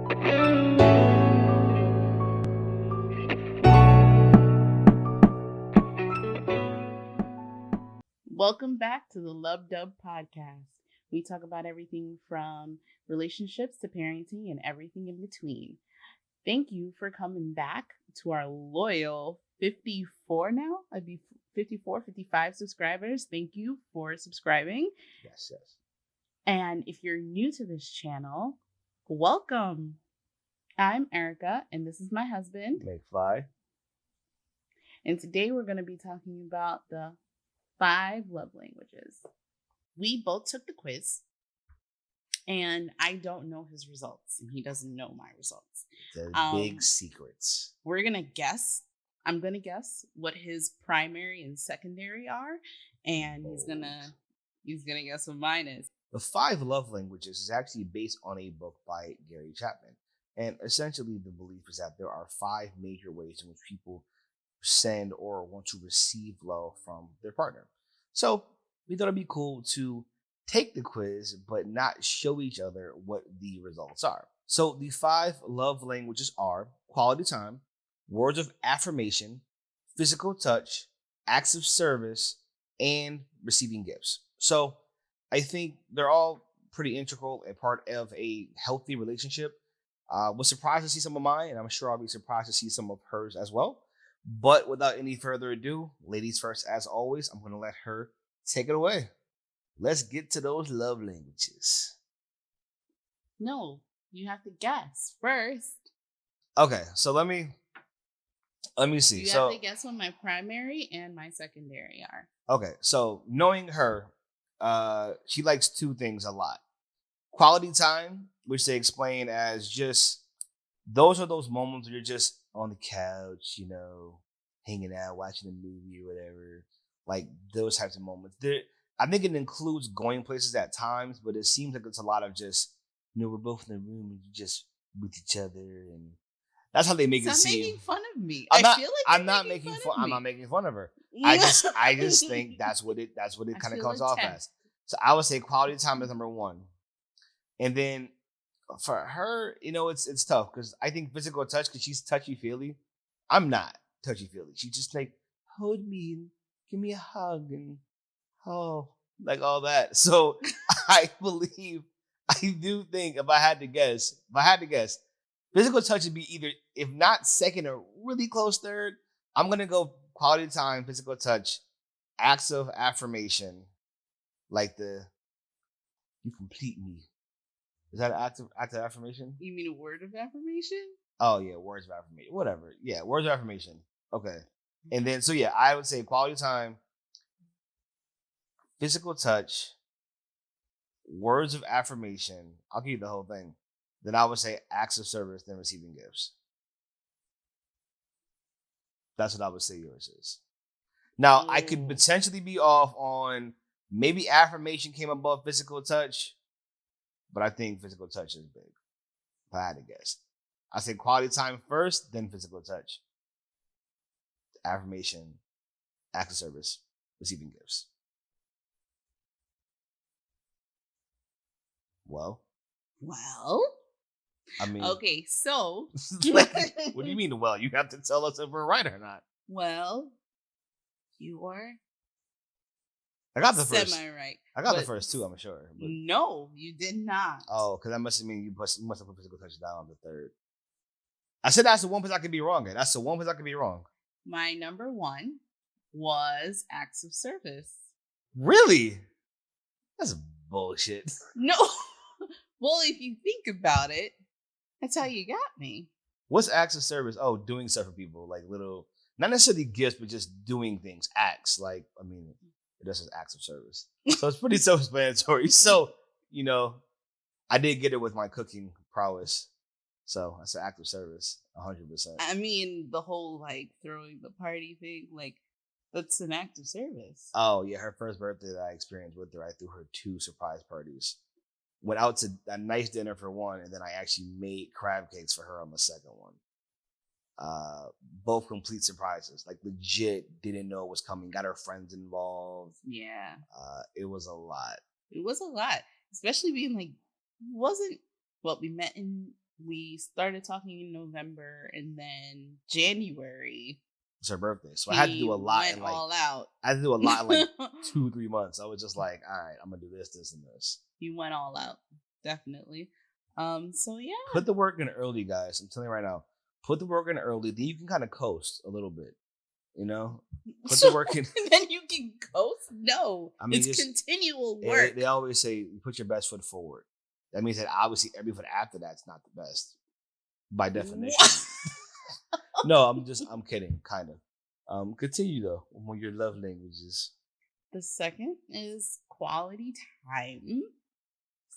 Welcome back to the Lub Dub Podcast. We talk about everything from relationships to parenting and everything in between. Thank you for coming back to our loyal 54 now. I'd be 54, 55 subscribers. Thank you for subscribing. Yes. And if you're new to this channel, welcome. I'm Erica, and this is my husband. McFly. And today we're going to be talking about the 5 love languages. We both took the quiz, and I don't know his results, and he doesn't know my results. The big secrets. We're going to guess. I'm going to guess what his primary and secondary are, and he's going to guess what mine is. The 5 love languages is actually based on a book by Gary Chapman. And essentially the belief is that there are 5 major ways in which people send or want to receive love from their partner. So we thought it'd be cool to take the quiz, but not show each other what the results are. So the 5 love languages are quality time, words of affirmation, physical touch, acts of service, and receiving gifts. So I think they're all pretty integral and part of a healthy relationship. Was surprised to see some of mine, and I'm sure I'll be surprised to see some of hers as well. But without any further ado, ladies first, as always, I'm going to let her take it away. Let's get to those love languages. No, you have to guess first. Okay, so let me see. You have to guess what my primary and my secondary are. Okay, so knowing her, she likes 2 things a lot. Quality time, which they explain as just, those are those moments where you're just on the couch, hanging out, watching a movie or whatever. Like those types of moments. I think it includes going places at times, but it seems like it's a lot of just, we're both in the room and just with each other, and that's how they make it seem. Making fun of me. I'm not making fun of her. I just think that's what it kind of comes off as. So I would say quality time is number 1. And then for her, it's tough because I think physical touch, because she's touchy-feely. I'm not touchy-feely. She just like, hold me and give me a hug and like all that. So I do think if I had to guess, physical touch would be either, if not second, or really close third. I'm going to go quality time, physical touch, acts of affirmation, like you complete me. Is that an act of affirmation? You mean a word of affirmation? Oh, yeah, words of affirmation. Whatever. Yeah, words of affirmation. Okay. And then, so yeah, I would say quality time, physical touch, words of affirmation. I'll give you the whole thing. Then I would say acts of service, then receiving gifts. That's what I would say yours is. Now, I could potentially be off on maybe affirmation came above physical touch, but I think physical touch is big, if I had to guess. I say quality time first, then physical touch. Affirmation, act of service, receiving gifts. Well, I mean, okay, so what do you mean? Well, you have to tell us if we're right or not. Well, you are. I got the first. Semi-right. I got the first 2, I'm sure. But... No, you did not. Oh, because that must mean you must have put physical touch down on the 3rd. I said that's the one place I could be wrong in. That's the one place I could be wrong. My number 1 was acts of service. Really? That's bullshit. No. Well, if you think about it, that's how you got me. What's acts of service? Oh, doing stuff for people, like little, not necessarily gifts, but just doing things. Acts, like, I mean, it does acts of service. So it's pretty self-explanatory. So, I did get it with my cooking prowess. So that's an act of service, 100%. I mean, the whole like throwing the party thing, like that's an act of service. Oh yeah, her first birthday that I experienced with her, I threw her 2 surprise parties. Went out to a nice dinner for one, and then I actually made crab cakes for her on the second one. Both complete surprises. Like legit didn't know it was coming. Got her friends involved. Yeah. It was a lot. It was a lot, especially being like, we met in we started talking in November, and then January. It's her birthday, so I had to do a lot. Went all out. I had to do a lot in like 2-3 months. I was just like, all right, I'm gonna do this, this, and this. You went all out, definitely. So yeah. Put the work in early, guys. I'm telling you right now. Put the work in early, then you can kind of coast a little bit. You know, put the work in. Then you can coast. No, I mean, it's continual work. They always say put your best foot forward. That means that obviously every foot after that's not the best, by definition. No, I'm kidding, kind of. Continue though. One of your love languages. The second is quality time.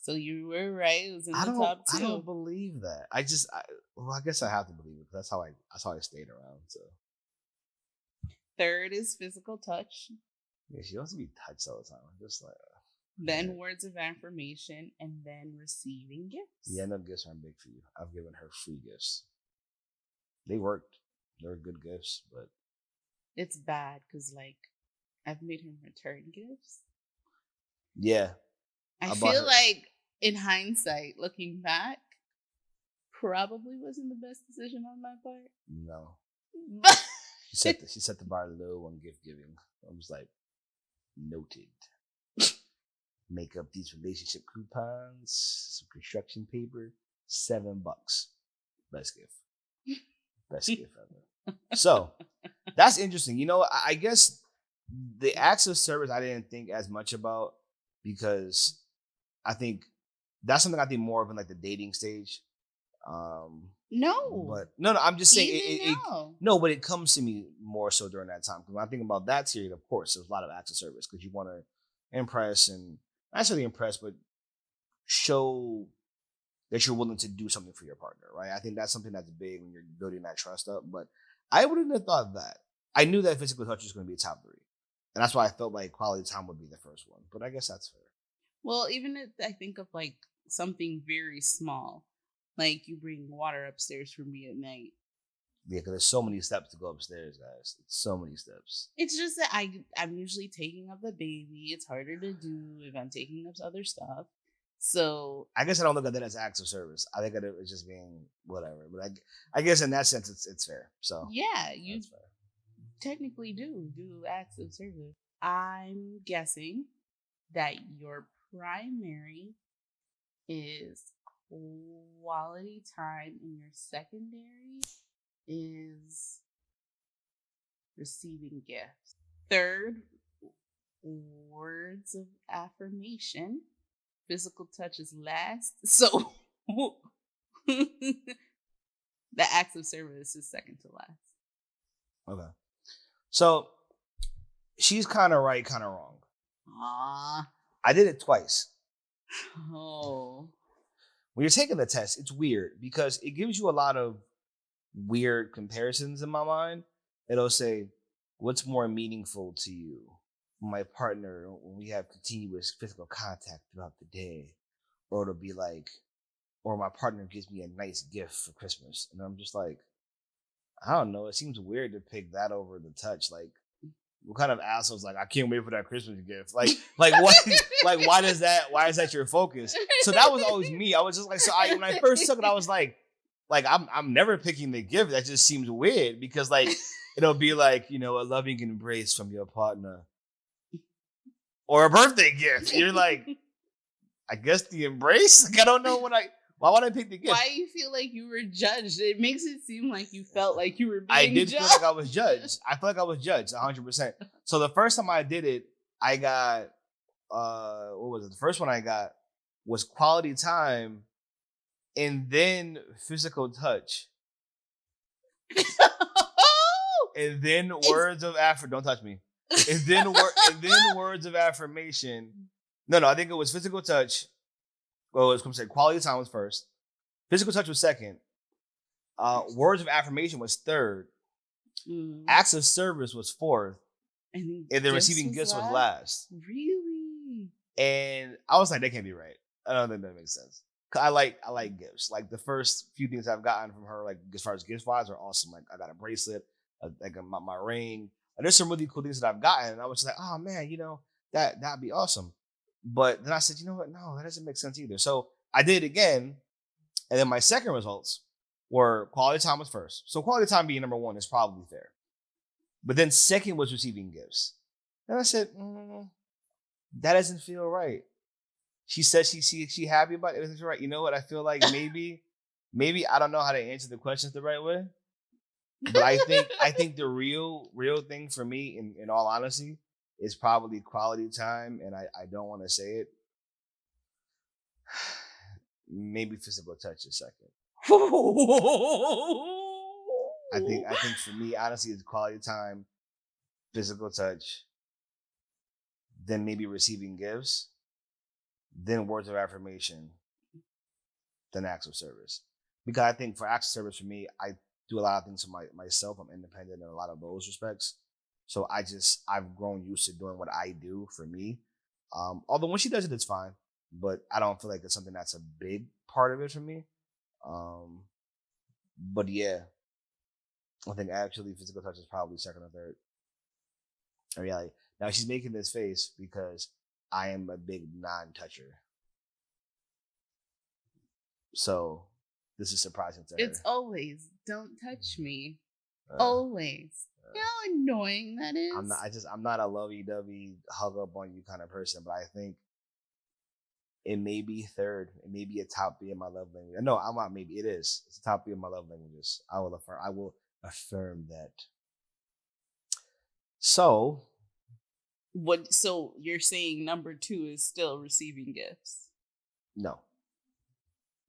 So you were right. It was in the top 2. I don't believe that. I guess I have to believe it because that's how I stayed around. So. Third is physical touch. Yeah, she wants to be touched all the time. Just like. Then words of affirmation, and then receiving gifts. Yeah, no gifts aren't big for you. I've given her free gifts. They worked. They were good gifts, but it's bad because like I've made him return gifts. Yeah. I feel like in hindsight, looking back, probably wasn't the best decision on my part. No. She set the bar low on gift giving. I was like, noted. Make up these relationship coupons, some construction paper, $7. Best gift. Best gift ever. So that's interesting. You know, I guess the acts of service I didn't think as much about because I think that's something I think more of in like the dating stage. No, I'm just saying but it comes to me more so during that time. Because when I think about that period, of course, there's a lot of acts of service because you want to impress and not necessarily impress, but show that you're willing to do something for your partner, right? I think that's something that's big when you're building that trust up. But I wouldn't have thought that. I knew that physical touch was going to be a top 3. And that's why I felt like quality time would be the first one. But I guess that's fair. Well, even if I think of like something very small, like you bring water upstairs for me at night. Yeah, because there's so many steps to go upstairs, guys. It's so many steps. It's just that I'm usually taking up the baby. It's harder to do if I'm taking up other stuff. So I guess I don't look at that as acts of service. I think of it as just being whatever. But I guess in that sense, it's fair. So yeah, you technically do acts of service. I'm guessing that your primary is quality time, and your secondary is receiving gifts. Third, words of affirmation. Physical touch is last. So the acts of service is second to last. Okay. So she's kind of right, kind of wrong. I did it twice. Oh. When you're taking the test, it's weird because it gives you a lot of weird comparisons in my mind. It'll say, what's more meaningful to you? My partner, when we have continuous physical contact throughout the day. Or it'll be like, or my partner gives me a nice gift for Christmas. And I'm just like, I don't know. It seems weird to pick that over the touch. Like, what kind of assholes like I can't wait for that Christmas gift? Like what? Like why is that your focus? So that was always me. I was just like, when I first took it, I was like I'm never picking the gift. That just seems weird because like it'll be like, you know, a loving embrace from your partner or a birthday gift. You're like, I guess the embrace. Like I don't know why would I pick the gift? Why you feel like you were judged? It makes it seem like you felt like you were being I did judged. feel like I was judged. I feel like I was judged 100%. So the first time I did it, I got, what was it? The first one I got was quality time and then physical touch. And then words of affirmation. Don't touch me. And then words of affirmation. No, I think it was physical touch. Well, it was say quality time was first. Physical touch was second. Words of affirmation was third. Acts of service was fourth. And then receiving gifts was last. Really? And I was like, that can't be right. I don't think that makes sense. I like gifts. Like the first few things I've gotten from her, like as far as gifts wise, are awesome. Like I got a bracelet, like my ring. And there's some really cool things that I've gotten. And I was just like, oh man, you know, that'd be awesome. But then I said, you know what? No, that doesn't make sense either. So I did it again. And then my second results were quality time was first. So quality time being number one is probably fair. But then second was receiving gifts. And I said, that doesn't feel right. She said she happy about it. It doesn't feel right. You know what? I feel like maybe I don't know how to answer the questions the right way. But I think the real thing for me, in all honesty, is probably quality time. And I don't want to say it. Maybe physical touch is second. I think for me, honestly, it's quality time, physical touch, then maybe receiving gifts, then words of affirmation, then acts of service. Because I think for acts of service for me, I do a lot of things for myself. I'm independent in a lot of those respects. So I've grown used to doing what I do for me. Although when she does it, it's fine. But I don't feel like it's something that's a big part of it for me. But yeah, I think actually physical touch is probably second or third. In reality. Now she's making this face because I am a big non-toucher. So this is surprising to her. It's always, don't touch me. Always. You know how annoying that is? I'm not a lovey-dovey, hug up on you kind of person, but I think it may be third. It may be a top 3 of my love language. No, I'm not. Maybe it is. It's a top 3 of my love languages. I will affirm that. So, what? So you're saying number 2 is still receiving gifts? No.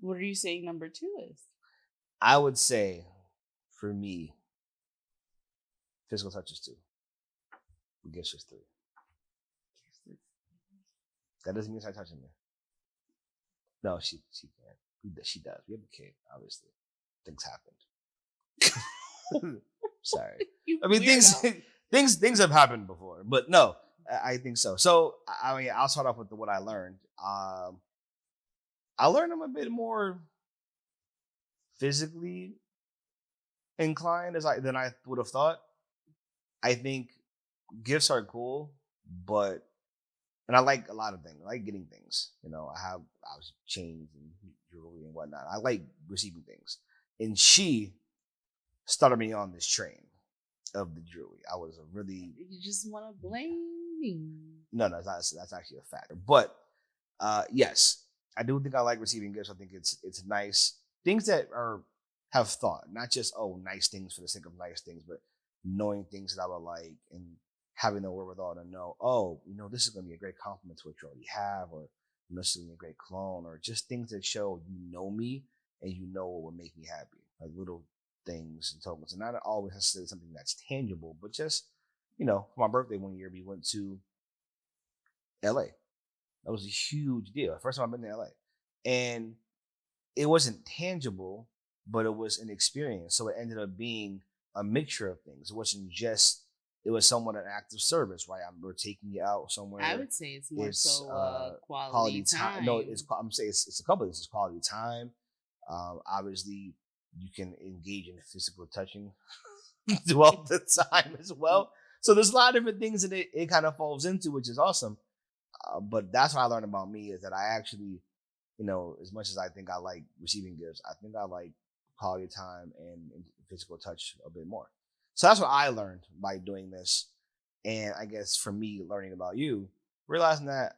What are you saying number 2 is? I would say, for me, physical touch is 2. Gifts is 3. That doesn't mean start touching me. No, she can't. She does. We have a kid, obviously. Things happened. Sorry. I mean, things have happened before, but no, I think so. So, I mean, I'll start off with what I learned. I learned I'm a bit more physically inclined than I would have thought. I think gifts are cool, and I like a lot of things. I like getting things. You know, I was chains and jewelry and whatnot. I like receiving things. And she started me on this train of the jewelry. I was You just want to blame me. No, that's actually a factor. But yes, I do think I like receiving gifts. I think it's nice. Things that have thought, not just nice things for the sake of nice things, but knowing things that I would like and having the wherewithal to know, this is going to be a great compliment to what you already have, or this is going to be a great clone, or just things that show you know me and you know what would make me happy, like little things and tokens, and not always necessarily something that's tangible, but just for my birthday one year we went to LA. That was a huge deal. First time I've been to LA, and it wasn't tangible, but it was an experience. So it ended up being a mixture of things. It wasn't just. It was somewhat an act of service, right? We're taking you out somewhere. I would say it's more quality time. No, I'm saying it's a couple of things. It's quality time. Obviously, you can engage in physical touching throughout the time as well. So there's a lot of different things that it kind of falls into, which is awesome. But that's what I learned about me, is that I actually, as much as I think I like receiving gifts, I think I like quality time and physical touch a bit more. So that's what I learned by doing this. And I guess for me, learning about you, realizing that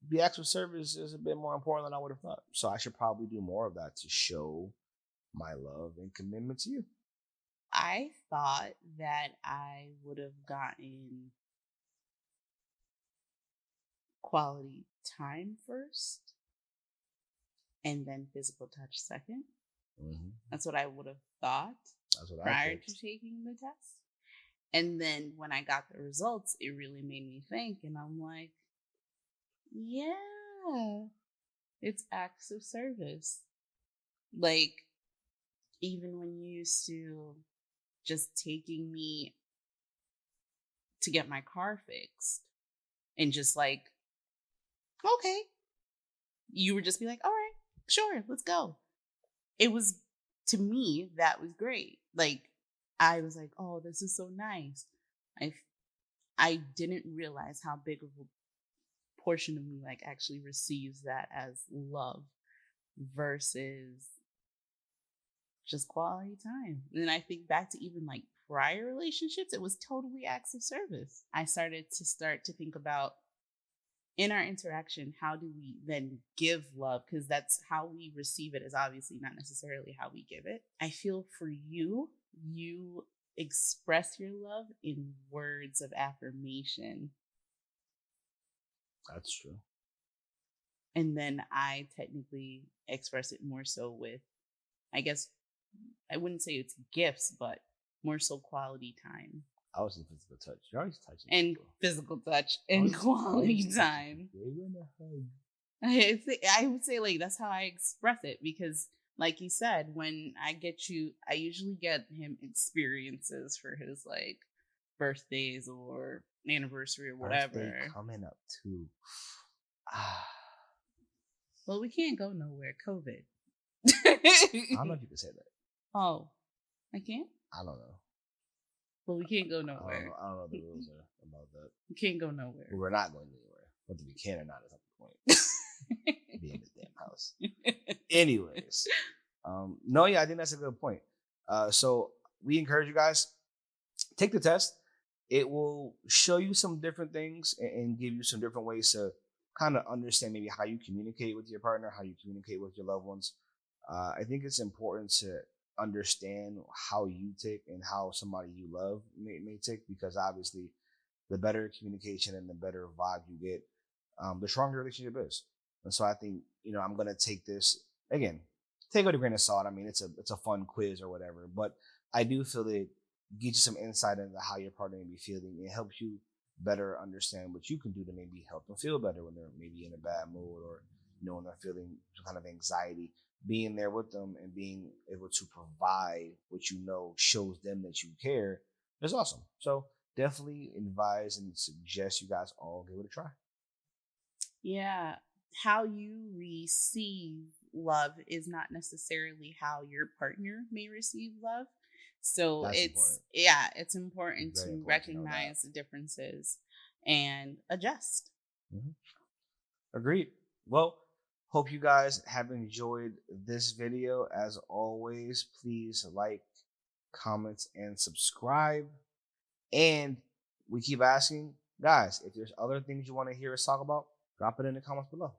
the acts of service is a bit more important than I would have thought. So I should probably do more of that to show my love and commitment to you. I thought that I would have gotten quality time first and then physical touch second. Mm-hmm. That's what I would have thought prior to taking the test. And then when I got the results, it really made me think. And I'm like, yeah, it's acts of service. Like, even when you used to just taking me to get my car fixed and just like, okay, you would just be like, all right, sure, let's go. It was, to me, that was great. Like, I was like, oh, this is so nice. I didn't realize how big of a portion of me like actually receives that as love versus just quality time. And then I think back to even like prior relationships, it was totally acts of service. I started to think about in our interaction, how do we then give love? Because that's how we receive it, is obviously not necessarily how we give it. I feel for you, you express your love in words of affirmation. That's true. And then I technically express it more so with, I guess, I wouldn't say it's gifts, but more so quality time. I was in physical touch. You're always touching. And people. physical touch and quality time. I would say like that's how I express it, because like you said, when I get you, I usually get him experiences for his like birthdays or anniversary or whatever. Birthday coming up too. Well, we can't go nowhere. COVID. I don't know if you can say that. Oh, I can't? I don't know. Well, we can't go nowhere. I don't know the rules are about that. We can't go nowhere. Well, we're not going anywhere. Whether we can or not is not the point. Be in this damn house. Anyways. No, yeah, I think that's a good point. So we encourage you guys, take the test. It will show you some different things and give you some different ways to kind of understand maybe how you communicate with your partner, how you communicate with your loved ones. I think it's important to understand how you tick and how somebody you love may tick, because obviously the better communication and the better vibe you get, the stronger your relationship is. And so I think, I'm going to take this, again, take it with a grain of salt. I mean, it's a fun quiz or whatever, but I do feel that it gives you some insight into how your partner may be feeling. It helps you better understand what you can do to maybe help them feel better when they're maybe in a bad mood, or, when they're feeling some kind of anxiety. Being there with them and being able to provide what shows them that you care is awesome. So definitely advise and suggest you guys all give it a try. Yeah. How you receive love is not necessarily how your partner may receive love. So That's it's important to recognize the differences and adjust. Mm-hmm. Agreed. Well, hope you guys have enjoyed this video. As always, please like, comment, and subscribe. And we keep asking, guys, if there's other things you want to hear us talk about, drop it in the comments below.